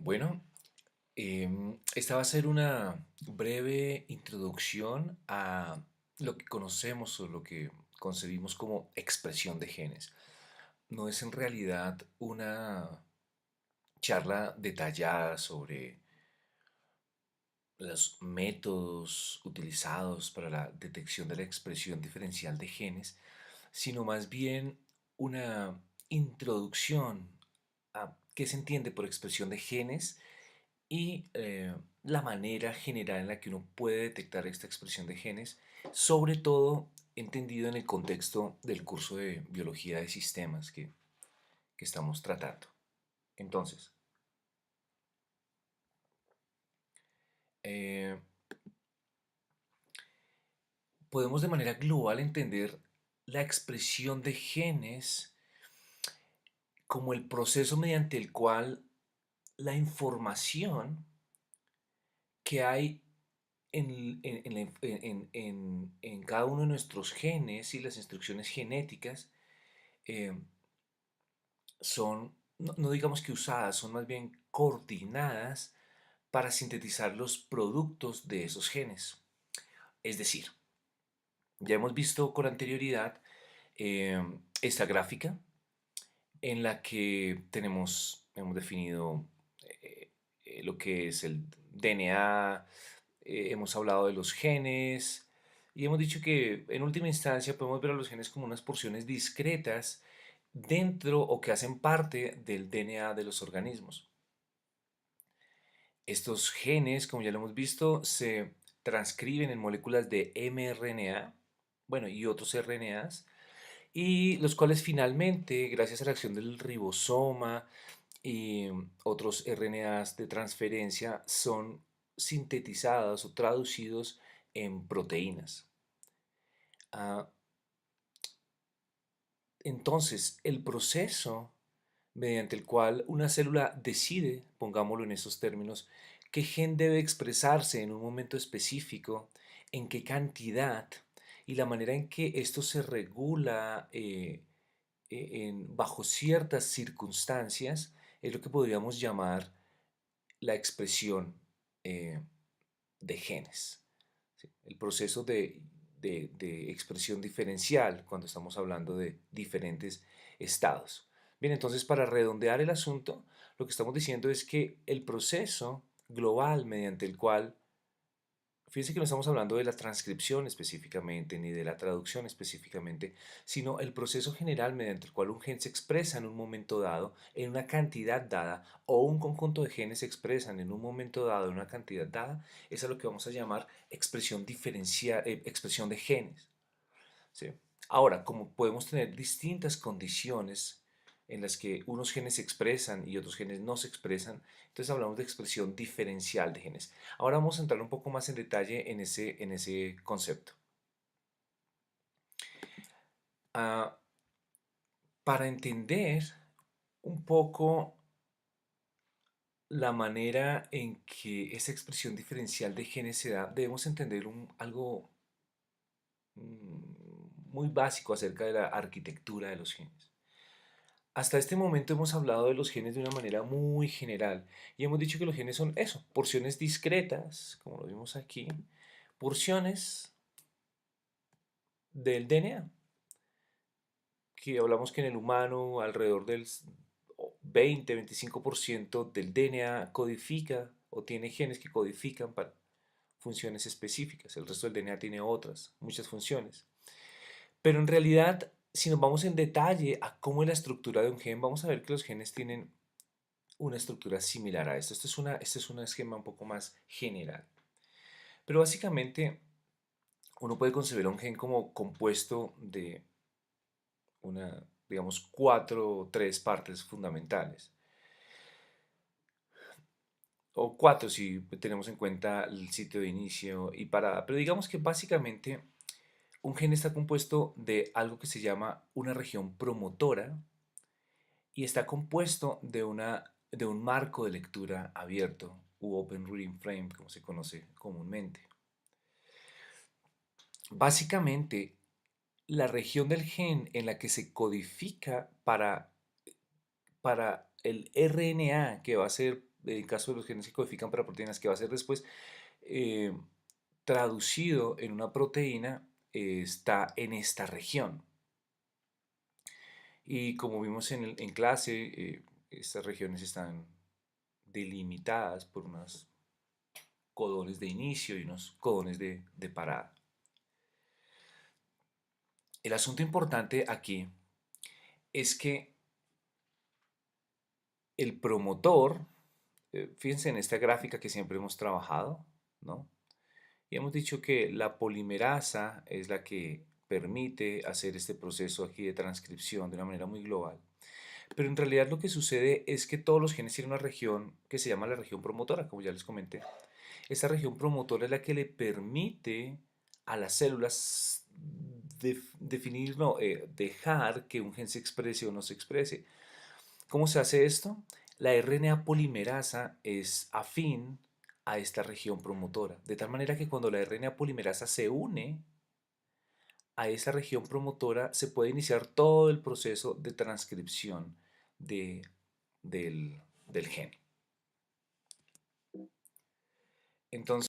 Bueno, esta va a ser una breve introducción a lo que conocemos o lo que concebimos como expresión de genes. No es en realidad una charla detallada sobre los métodos utilizados para la detección de la expresión diferencial de genes, sino más bien una introducción a qué se entiende por expresión de genes y la manera general en la que uno puede detectar esta expresión de genes, sobre todo entendido en el contexto del curso de biología de sistemas que estamos tratando. Entonces, eh, podemos de manera global entender la expresión de genes como el proceso mediante el cual la información que hay en cada uno de nuestros genes y las instrucciones genéticas eh, son, no digamos que usadas, son más bien coordinadas para sintetizar los productos de esos genes. Es decir, ya hemos visto con anterioridad esta gráfica en la que hemos definido lo que es el DNA, hemos hablado de los genes y hemos dicho que en última instancia podemos ver a los genes como unas porciones discretas dentro o que hacen parte del DNA de los organismos. Estos genes, como ya lo hemos visto, se transcriben en moléculas de mRNA, bueno, y otros RNAs, y los cuales finalmente, gracias a la acción del ribosoma y otros RNAs de transferencia, son sintetizados o traducidos en proteínas. Ah, entonces, el proceso mediante el cual una célula decide, pongámoslo en esos términos, qué gen debe expresarse en un momento específico, en qué cantidad y la manera en que esto se regula bajo ciertas circunstancias es lo que podríamos llamar la expresión eh, de genes. ¿Sí? El proceso de expresión diferencial cuando estamos hablando de diferentes estados. Bien, entonces para redondear el asunto, lo que estamos diciendo es que el proceso global mediante el cual, fíjense que no estamos hablando de la transcripción específicamente ni de la traducción específicamente, sino el proceso general mediante el cual un gen se expresa en un momento dado, en una cantidad dada, o un conjunto de genes se expresan en un momento dado, en una cantidad dada, es a lo que vamos a llamar expresión diferencial, expresión de genes. ¿Sí? Ahora, como podemos tener distintas condiciones en las que unos genes se expresan y otros genes no se expresan, entonces hablamos de expresión diferencial de genes. Ahora vamos a entrar un poco más en detalle en ese concepto. Ah, para entender un poco la manera en que esa expresión diferencial de genes se da, debemos entender algo muy básico acerca de la arquitectura de los genes. Hasta este momento hemos hablado de los genes de una manera muy general y hemos dicho que los genes son eso, porciones discretas, como lo vimos aquí, porciones del DNA, que hablamos que en el humano alrededor del 20-25% del DNA codifica o tiene genes que codifican para funciones específicas, el resto del DNA tiene otras, muchas funciones. Pero en realidad, si nos vamos en detalle a cómo es la estructura de un gen, vamos a ver que los genes tienen una estructura similar a esto. Este es un esquema un poco más general. Pero básicamente uno puede concebir a un gen como compuesto de digamos, cuatro o tres partes fundamentales. O cuatro si tenemos en cuenta el sitio de inicio y parada. Pero digamos que básicamente un gen está compuesto de algo que se llama una región promotora y está compuesto de un marco de lectura abierto u Open Reading Frame, como se conoce comúnmente. Básicamente, la región del gen en la que se codifica para el RNA que va a ser en caso de los genes que codifican para proteínas, que va a ser después eh, traducido en una proteína, está en esta región. Y como vimos en clase, estas regiones están delimitadas por unos codones de inicio y unos codones de parada. El asunto importante aquí es que el promotor, fíjense en esta gráfica que siempre hemos trabajado, ¿no? Y hemos dicho que la polimerasa es la que permite hacer este proceso aquí de transcripción de una manera muy global. Pero en realidad lo que sucede es que todos los genes tienen una región que se llama la región promotora, como ya les comenté. Esta región promotora es la que le permite a las células definir, no, dejar que un gen se exprese o no se exprese. ¿Cómo se hace esto? La RNA polimerasa es afín a esta región promotora, de tal manera que cuando la RNA polimerasa se une a esa región promotora se puede iniciar todo el proceso de transcripción de, del gen. Entonces,